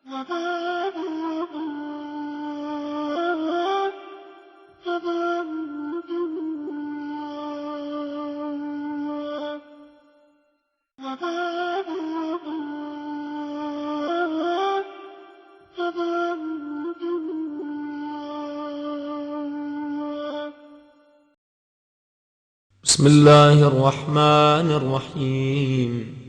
بسم الله الرحمن الرحيم.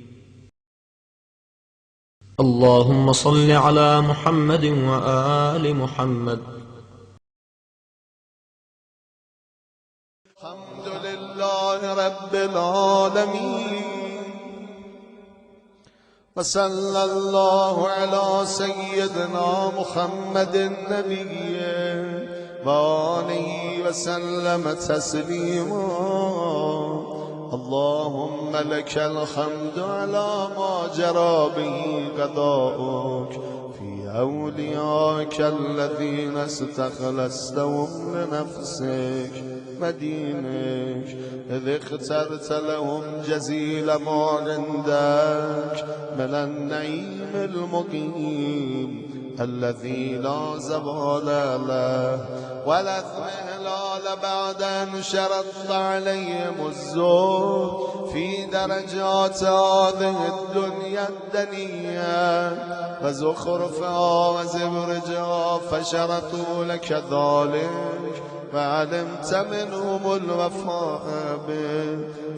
اللهم صل على محمد وآل محمد. الحمد لله رب العالمين، وصلى الله على سيدنا محمد النبي وآله وسلم تسليما. اللهم لك الحمد على ما جرى به قضاؤك في أوليائك الذين استخلصتهم لنفسك مدينك، إذ اخترت لهم جزيل ما عندك من النعيم المقيم الذي لا زوال له ولا اضمحلال بعد أن شرطت عليهم الزهد في درجات هذه الدنيا الدنيا وزخرفها وزبرجها، فشرطوا لك ذلك فعلمت منهم الوفاء به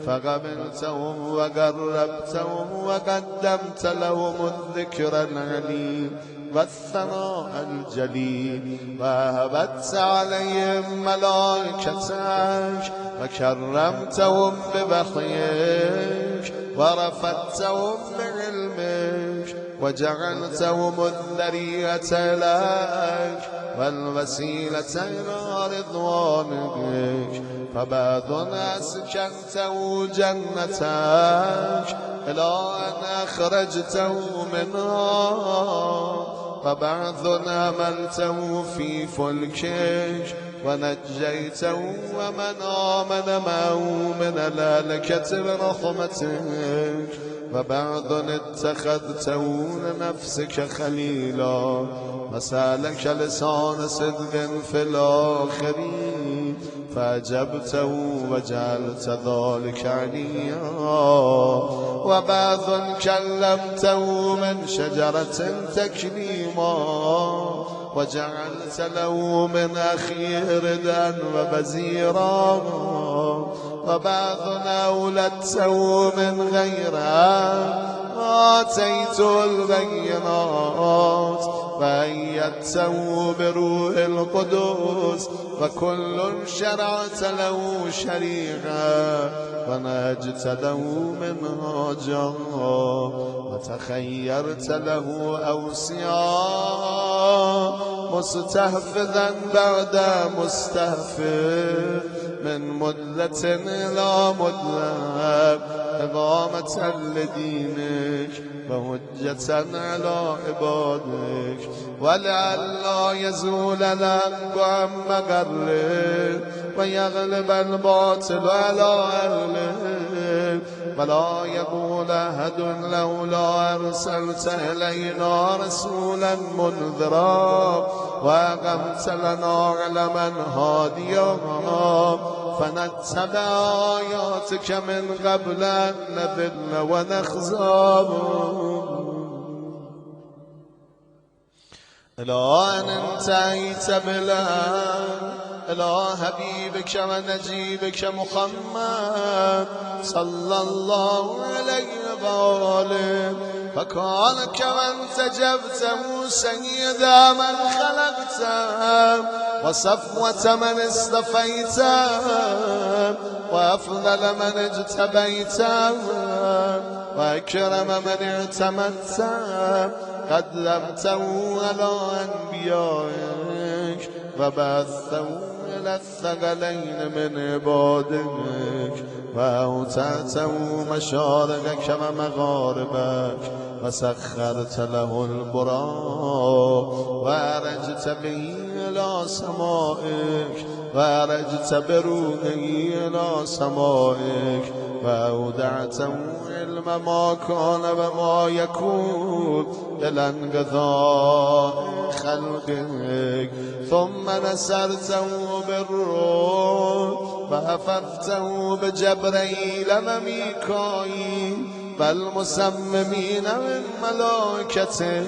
فقبلتهم وقربتهم وقدمت لهم الذكر العليم والثناء الجليل، وهبت عليهم ملائكتك وكرمتهم بوحيك ورفعتهم بعلمك وجعلتهم الذرية لك والوسيلة إلى رضوانك، فبعض أسكنته جنتك إلى أن أخرجته منها، وبعض أمنته في فلكك ونجيته ومن آمن معه من الهلكة برحمتك، وبعض اتخذته لنفسك خليلا وسألك لسان صدق في الآخرين فأجبته وجعلت ذلك عليا، وبعض كلمته من شجرة تكليما وجعلت له من أخيه ردا وبزيرا، وبعض أولدته من غيره آتيت البينات وأيدته بروح القدس، وكل شرعت له شريعة ونهجت له منهاجا وتخيرت له أوصياء مستحفظا بعد مستحفظ من مدة إلى مدة إقامة لدينك وهجة على عبادك، ولئلا يزول الحق عن مقره ويغلب الباطل على أهله، ولا يقول أحد لولا أرسلت إلينا رسولا منذرا وأقمت لنا علما هاديا فنتبع آياتك من قبل أن نذل ونخزى، إلى أن انتهيت بالآن إلى حبيبك ونجيبك محمد صلى الله عليه وآله، فكان كمن تجبته سيد من خلقته وصفوة من اصطفيته وأفضل من اجتبيته وأكرم من اعتمدته، قدمته على أنبيائك وبعثته إلى الثقلين من عبادك، وأوتعته مشارقك ومغاربك وسخرت له البراق وأرجت به إلى سمائك وأرجت بروحه إلى سمائك وأودعته علم علم ما كان وما يكون إلى انقضاء خلقك ثم نصرته بالروح وحفظته بجبريل وميكائيل والمسممين من ملائكتك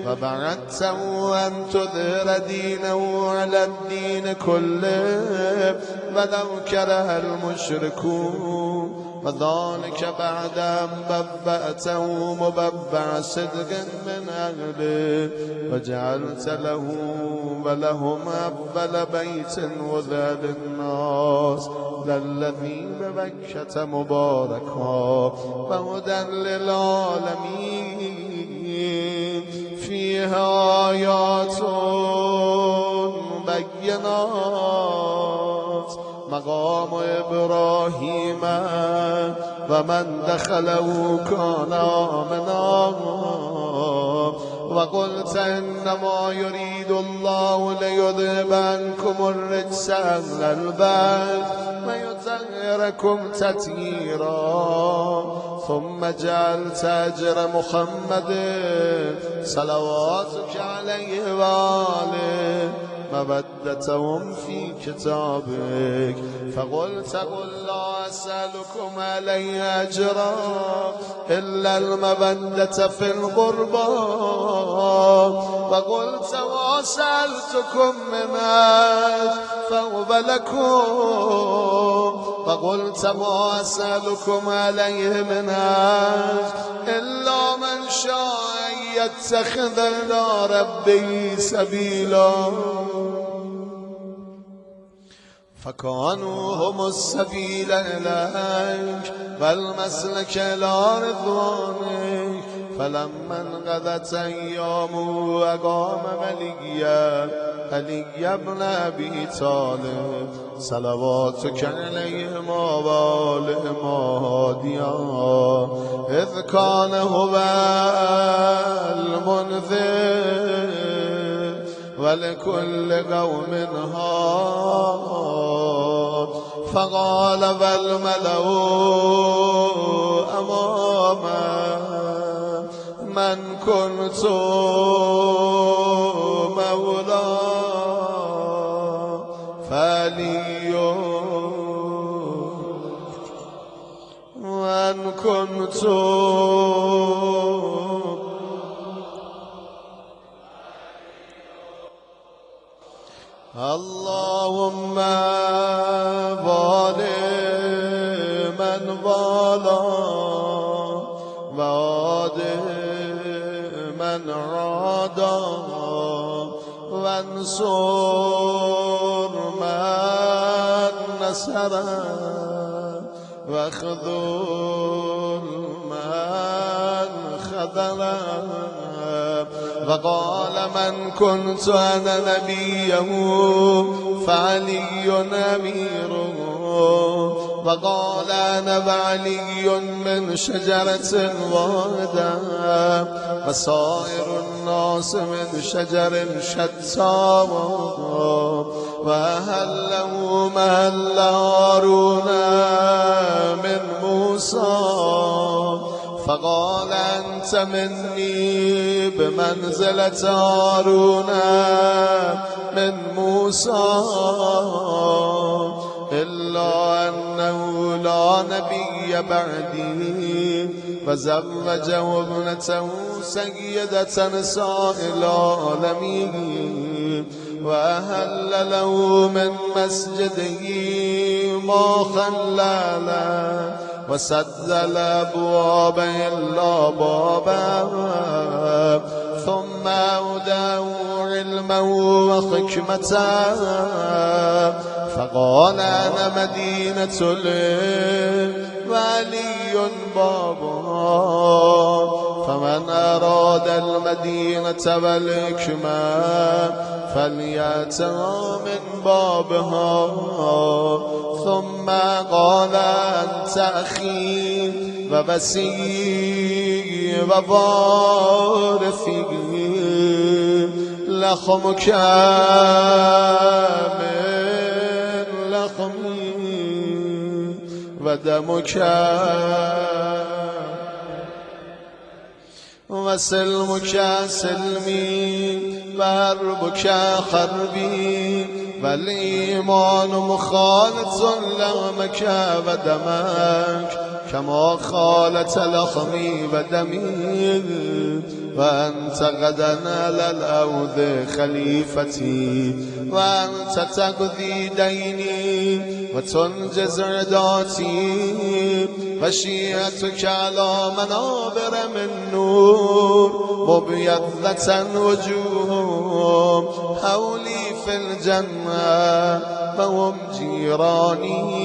وبعثته أن تظهر دينه على الدين كله ولو كره المشركون وذلك بعد أن ببأته مببع صدق من أهله وجعلت له ولهم أول بيت وذا للناس للذي ببكة مباركا وهدى للعالمين فيها آيات بينات مقام إبراهيم ومن دخله كان آمنا وقلت إنما يريد الله ليذهب عنكم الرجس أهل البيت ويطهركم تطهيرا ثم جعلت أجر محمد صلواتك عليه وآله مودتهم في كتابك فقلت قل لا أسألكم عليه أجرا إلا المودة في القربى وقلت وسألتكم من أجر فهو لكم وقلت ما أسألكم عليه من أجر إلا من شاء أن يتخذ إلى ربه سبيلا فكانوا هم السبيل إليك والمسلك إلى رضوانك فلما انقضت أيامه أقام علي بن أبي طالب صلواتك عليهما وآلهما هاديا إذ كان هو المنذر ولكل قوم هاد فقال والملأ أمامه من كنت مولاه فعلي وأن كنت اللهم والي من والاه وعاد من عاداه وانصر من نصره واخذل من خذله وقال من كنت أنا نبيه فعلي أميره وقال أنا وعلي من شجرة واحدة وسائر الناس من شجر شتى وأهله مهل هارون من موسى فقال أنت مني بمنزلة هارون من موسى إلا أنه لا نبي بعدي فزوجه ابنته سيدة نساء العالمين وأهل له من مسجده ما خلالا وسد الأبواب إلا بابا ثم أوداه علما وحكمة فقال أنا مدينة وعلي بابا فمن أراد المدينة والحكمة فليأتها من بابها ثم قال أنت أخي ووسي ووارثي لحمك من لحمي ودمك وسلمك سلمي وحربك حربي والإيمان مخالط لحمك ودمك كما خالت لحمي ودمي وأنت غدا على الأرض خليفتي وأنت تقضي ديني وتنجز عداتي وشيعتك على منابر من نور مبيضة وجوههم حولي في الجنة وهم جيراني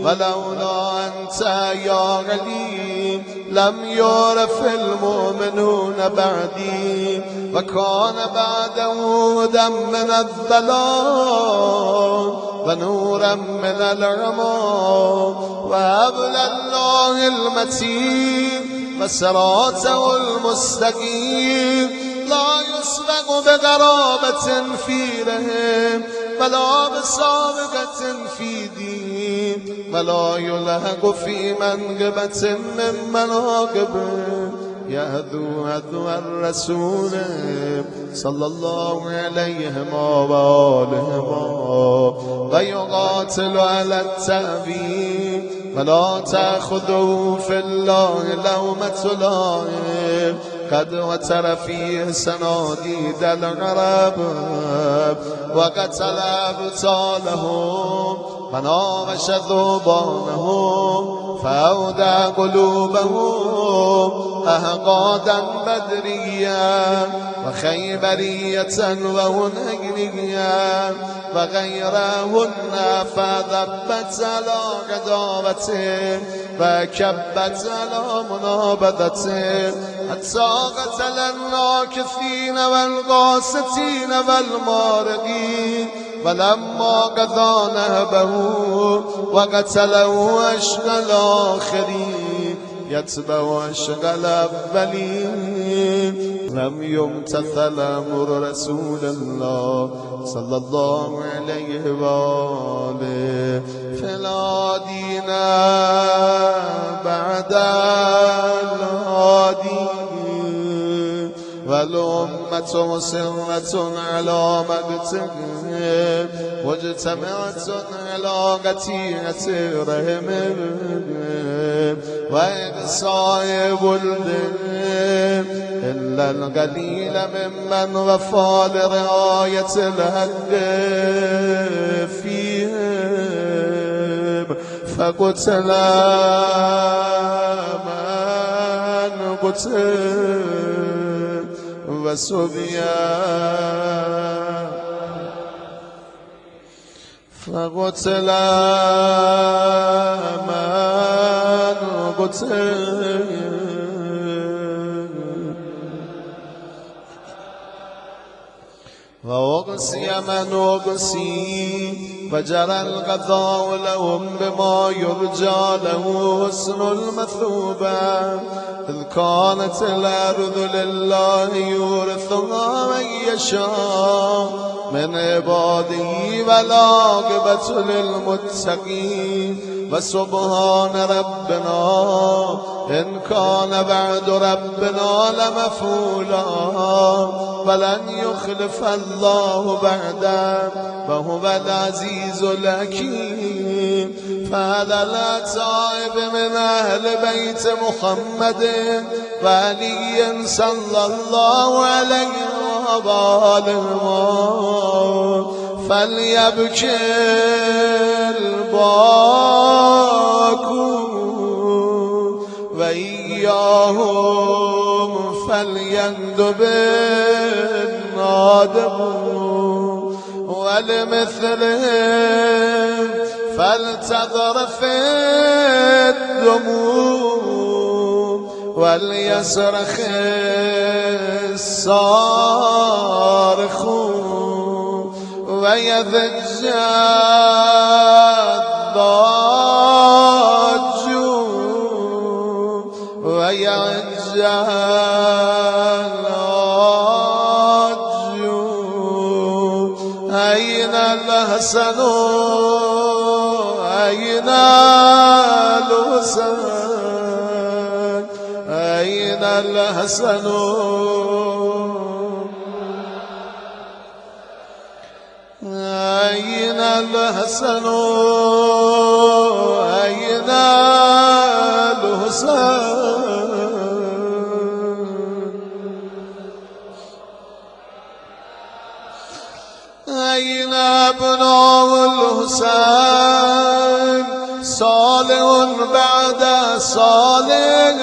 ولولا أنت يا علي لم يعرف المؤمنون بعدي وكان بعده هدى من الضلال ونورا من العمى وحبل الله المتين وصراطه المستقيم لا يسبق بغرابة في رحم ولا بسابقة في دين ولا يلحق في منقبة من مناقبه يهدو الرسول صلى الله عليه وآله ويقاتل على التأبيد ولا تأخذه في الله لومة لائم قد وتر فيه سناديد العرب وقتل أبطالهم وناغش ذوبانهم فأودع قلوبهم أهقادا بدريا وخيبرية وهنينيا وغيرهن فذبت على عداوته فكبت على منابذته حتى قتل الناكثين والغاستين والمارقين ولما قضى نهبه وقتله أشقى الآخرين يتبع أشقى الأولين لم يمتثل أمر رسول الله صلى الله عليه وآله فلا دين بعد الهادي والأمة مصرة على مقتهم واجتمعت على قتيعة رحمهم وإقصاء ولدهم إلا القليل ممن وفى لرعاية الحق فيهم فقتل من قتل وسبيا فقتل من قتل وأغسي من أغسي فجرى القضاء لهم بما يرجى له حسن المثوبة إذ كانت الأرض لله يورثها من يشاء من عباده والعاقبة للمتقين وسبحان ربنا إن كان بعد ربنا لمفعولا ولن يخلف الله بعده وهو العزيز الحكيم فهذا التائب من أهل بيت محمد وعلي صلى الله عليه وآله فليبكي الباكون وإياهم فليندب النادمون ولمثلهم فلتذرف الدموع وليصرخ الصارخون ويضج الضاجون ويعج العاجون أين الحسن أين الحسن أين الحسن أين الحسن أين الحسين أين أبناء الحسين صالح بعد صالح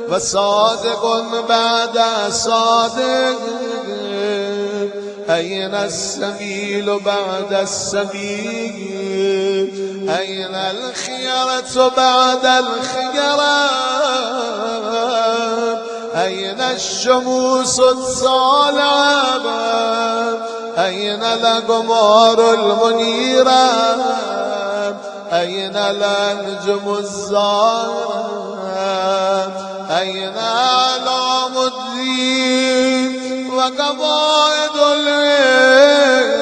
وصادق بعد صادق أين السبيل بعد السبيل أين الخيرة بعد الخيرة أين الشموس الصالعة أين الأقمار المنيرة أين الأنجم الزاهرة أين أعلام الدين وقواعد العلم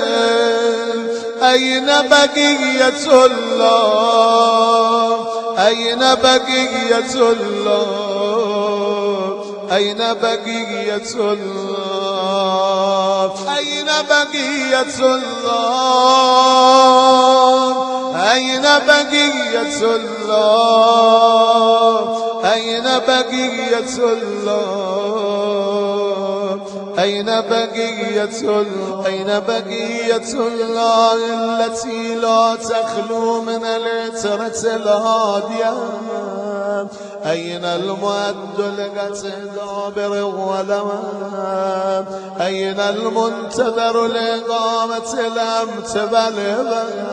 أين بقية الله أين بقية الله أين بقية الله أين بقية الله أين بقية الله أين بقية الله أين بقية الله أين بقية الله التي لا تخلو من العترة الهادية أين المؤد لقتل بالغلمان أين المنتظر لإقامة الأمت بالبهج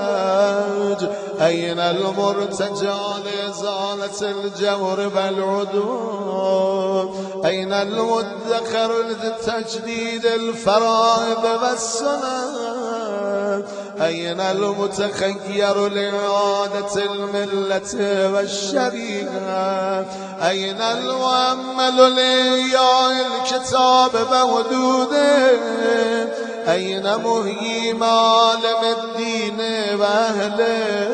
أين المرتجى لإزالة الجور بالعدوم أين المدخر لتجديد الفرائض والسنن أين المتخير لإعادة الملة والشريعة أين المؤمل لإحياء الكتاب بوجوده أين مهيي معالم الدين وأهله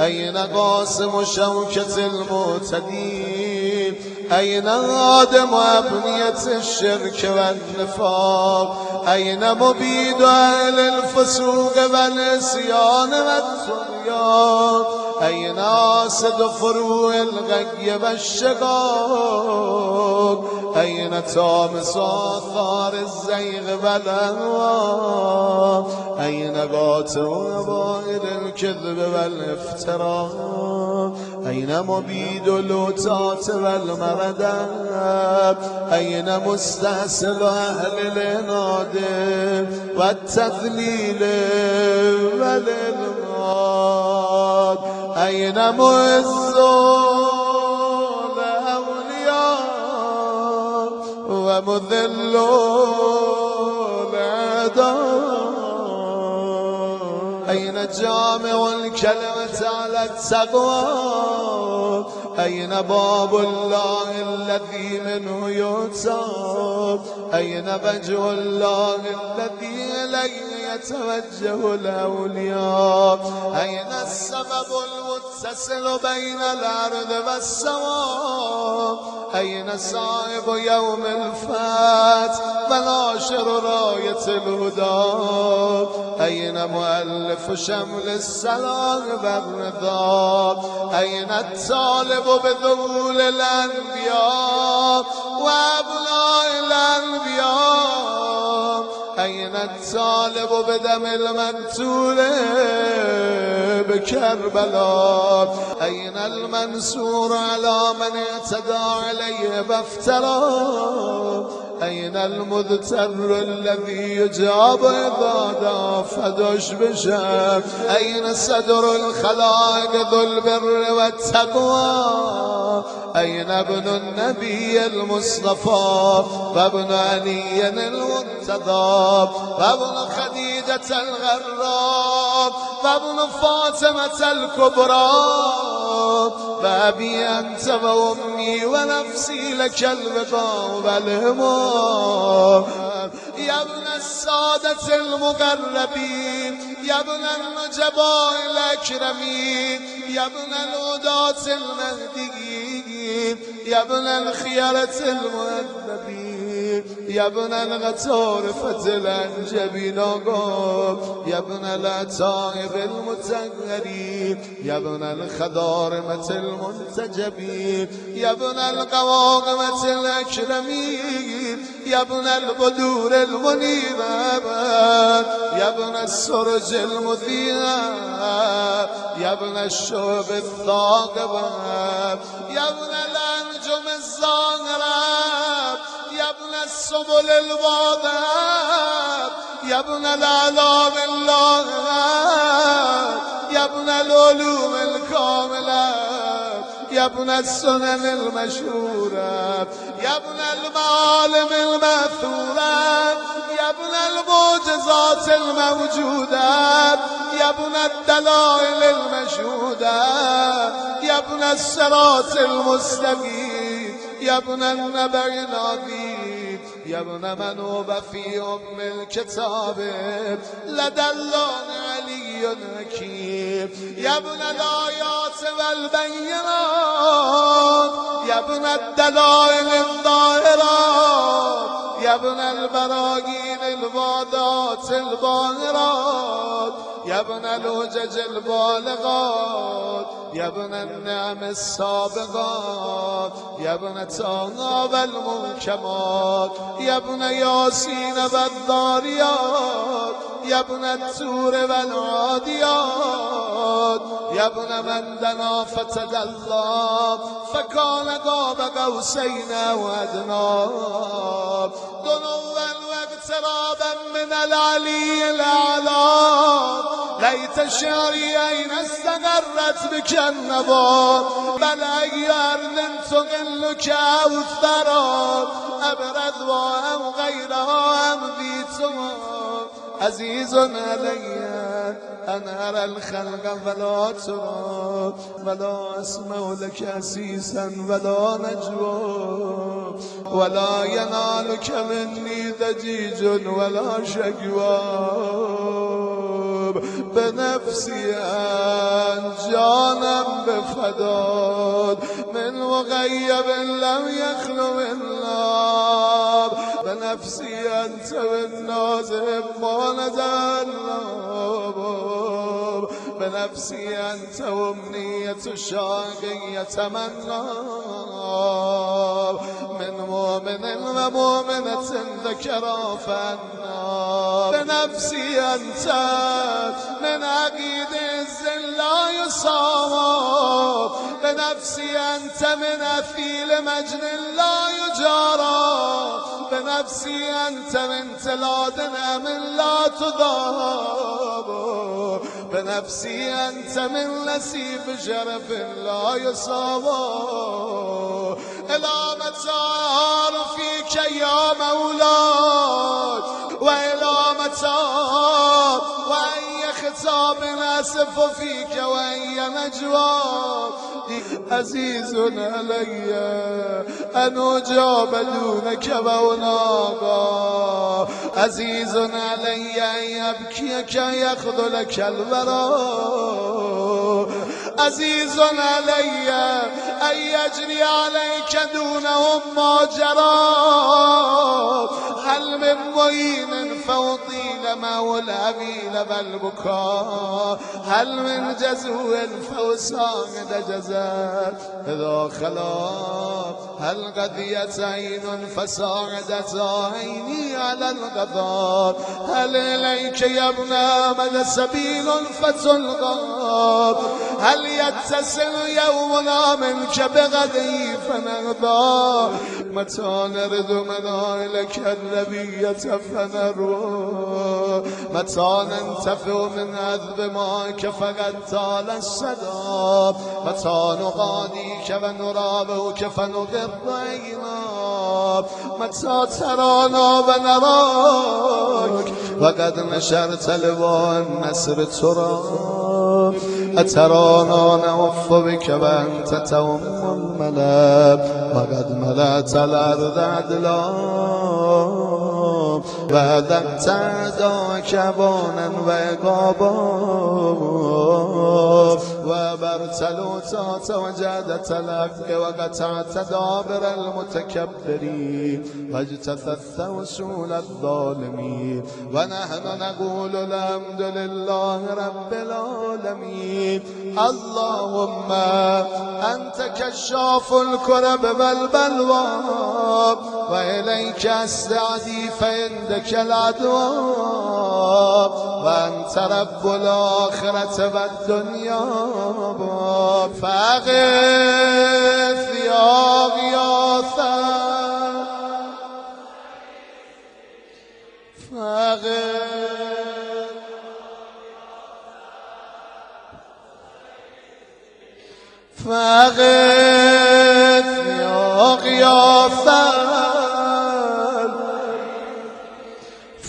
أين قاسم شوكة المعتدين أين هادم أبنية الشرك والنفاق أين مبيد أهل الفسوق والعصيان والطغيان أين آسد فروع الغي والشقاق أين طامس آثار الزيغ والأهواء أين قاتل وبائل الكذب والافتراء أين مبيد اللوتات والمردات أين مستحسن أهل العناد والتذليل والإلغاد أين معز الأولياء ومذل الأعداء أين جامع الكلمة على التقوى أين باب الله الذي منه يؤتى أين وجه الله الذي إليه يتوجه الأولياء أين السبب المتصل بين الأرض والسماء أين صاحب يوم الفات وناشر راية الهدى أين مؤلف شمل السلام والرضا أين الطالب بذهول الأنبياء وأبناء الأنبياء أين الطالب بدم المقتول بكربلاء أين المنصور على من اعتدى عليه بافترى أين المذتر الذي يجاب إذا دافدش بشام أين صدر الخلائق ذو البر والتقوى أين ابن النبي المصطفى وابن علي المرتضى وابن خديجة الغراب وابن فاطمة الكبرى فأبي أنت وأمي ونفسي لك البقاء والهمام يا ابن السادة المقربين يا ابن النجباء الأكرمين يا ابن الهداة المهديين يا ابن الخيرة المؤدبين يا ابن الغطارفة الأنجبين يا ابن الأتائب المتغرين يا ابن الخضارمة المنتجبين يا ابن القواقمة الأكرمين يا ابن البدور المنيرة يا ابن السرج المذيعة يا ابن الشعب الثاقبة يا ابن الأنجم الزاهرة يا ابن السبل الواضحة يا ابن الأعلام اللاهرة يا ابن العلوم الكاملة يا ابن السنن المشهورة يا ابن المعالم المأثورة يا ابن المعجزات الموجودة يا ابن الدلائل المشهودة يا ابن الصراط المستقيم يا ابن النبأ العظيم يا ابن من هو في أم الكتاب لدى الله علي حكيم يا ابن الآيات والبينات يا ابن الدلائل الظاهرات يا ابن البراهين الواضحات الباهرات يا ابن الحجج البالغات يا ابن النعم السابقات يا ابن طه والمنكمات يا ابن ياسين والذاريات يا ابن التور والعاديات يا ابن من دنا فتدلى فكان قاب قوسين وادنى دنوا واقترابا من العلي الاعلى ليت شعري اين استقرت بك النبات بل اغيار تغلك او الثرى ابرد وام غيرها ام ذيتها عزيز علي أن أرى الخلق فلا ترى ولا أسمع لك أسيسا ولا نجوى ولا ينالك مني ضجيج ولا شكوى بنفسي أن جانا بفداد من مغيب لم يخلو من نار بنفسي أنت بالنازم ما ندلاب بنفسي أنت وامنية الشاقي يتمنى من مؤمن ومؤمنة ذكرى فأنا بنفسي أنت من عقيد الزل لا يصاب بنفسي أنت من أثيل مجن لا يجارى بنفسي أنت من تلادنا من لا تضاب بنفسي أنت من نسيب شرف لا يصاب إلى متى فيك يا مولاي وإلى متى وأي خطاب أسف فيك وأي نجوى عزيز علي أن أجاب دونك مولانا عزيز علي أن يبكيك يخذلك الورى عزيز علي أن يجري عليك دونهم ما جرى هل من معين فوطيل مولى أميل بالبكاء هل من جزو فوسان دجزت إذا خلاف هل قضيت عين فساعدت عيني على القضاء هل إليك يا ابن أحمد سبيل فتلقى هل يتصل يومنا منك بغدي فنرضى متى نرد منائلك النبية فنروى متى ننتفع من عذب ماك فقد طال السدى متى نغاديك ونرابك فنغر عينا متى ترانا ونراك وقد نشرت لواء النسر ترى أترانا نوف بك وأنت توم الملا وقد ملأت الأرض عدلا و دمت اعداءک بانا و عقابا و برتلوتات و جعدت الحق و قطعت دابر المتكبرين واجتثثت وصول الظالمين ونحن نقول الحمد لله رب العالمين. اللهم أنت كشاف الكرب والبلوى وإليك أستعدي فعندك العدوى وأنت رب الآخرة والدنيا فأغث يا غياثا فأغث يا غياثا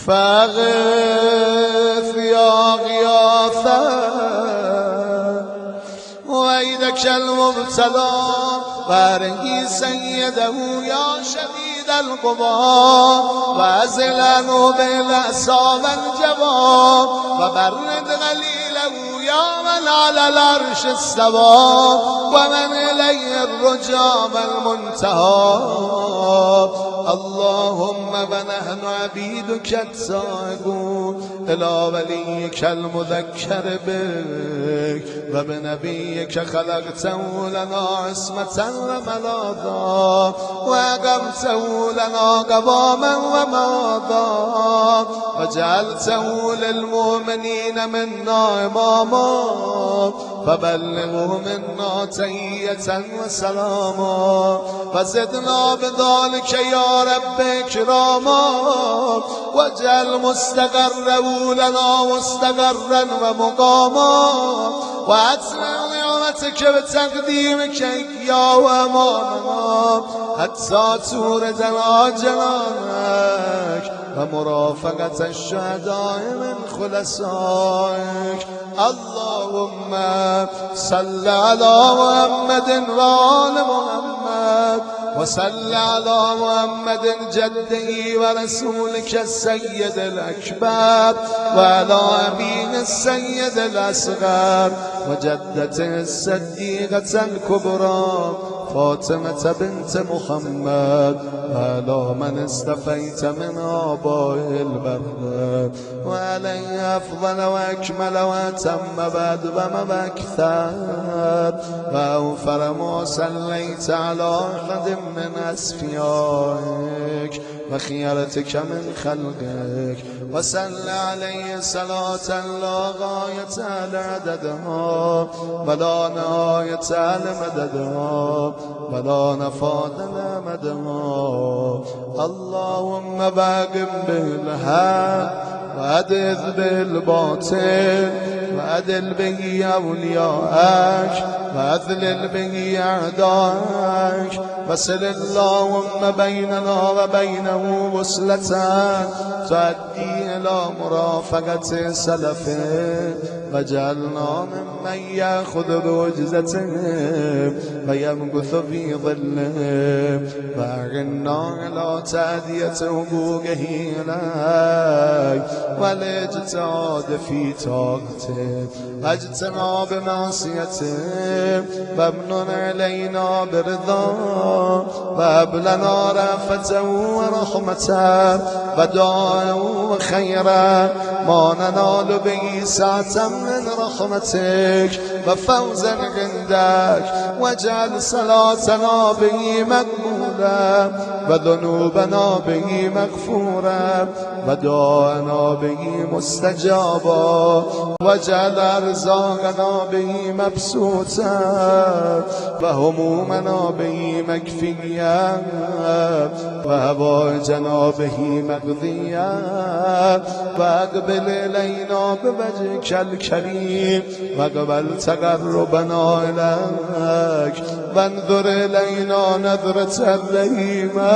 فأغث يا غياثا ويدك المبتلى وارهي سيده يا شديد القضاء وازلنه بالأسى والجواب وبرد غليله يا من على العرش استوى ومن إليه الرجاء والمنتهى. اللهم ونحن عبيدك التائبون إلى وليك المذكر بك وبنبيك خلقته لنا عصمة وملاذا وأقمته لنا قواما وماذا وجعلته للمؤمنين منا إماما فبلغه منا تحية وسلاما وزدنا بذلك يا رب إكراما واجعل مستقره لنا مستقرا ومقاما وأتمم نعمتك بتقديمك يا وأمامنا حتى توردنا جنانك ومرافقة الشهداء من خلصائك. اللهم صل على محمد وآل محمد وصل على محمد جده ورسولك السيد الأكبر وعلى أبيه السيد الأصغر وجدته الصديقة الكبرى فاطمة بنت محمد وعلى من استفيت من آبائه البر وعليه أفضل وأكمل وأتم بعد وما أكثر وأوفر ما صليت على أحد من أصفيائك وخيرتك من خلقك وصل عليه صلاة لا غاية لعددها ولا نهاية لمددها ولا نفاد لمدها. اللهم باقم بالحق وأدذ بالباطل وأدل به أولياءك وأذلل به أعداءك وصل اللهم بيننا وبينه وصلة تؤدي إلى مرافقة سلفه وجعلنا ممن يأخذ بوجزتهم ويمكث في ظلهم وأعنا على تأدية حقوقه إليك والاجتهاد في طاعته واجتناب معصيته وامنن علينا برضاه وهب لنا رأفته ورحمته ودعاءه وخيرا ما ننال به سعة من رحمتك وفوزا عندك واجعل صلاتنا به مقبولا وذنوبنا به مغفورا ودعاءنا به مستجابا واجعل أرزاقنا به مبسوطا وهمومنا به مكفيا وهوائجنا به مقضيا واقبل إلينا بوجهك الكريم واقبل تقربنا إليك وانظر إلينا نظرة الرحيمة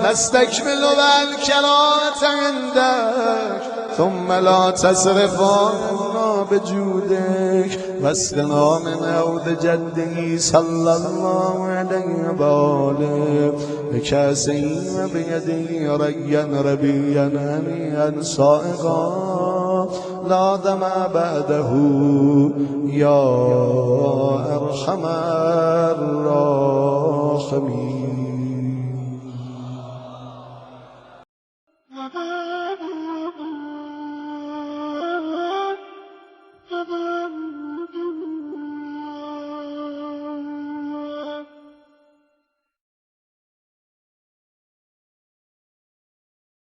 نستكمل بالكرامة عندك ثم لا تصرف عنا بجودك واسقنا من حوض جده صلى الله عليه وآله بكاسه بيده ريا ربيا هنيئا صائغا لا دمع بعده يا أرحم الراحمين.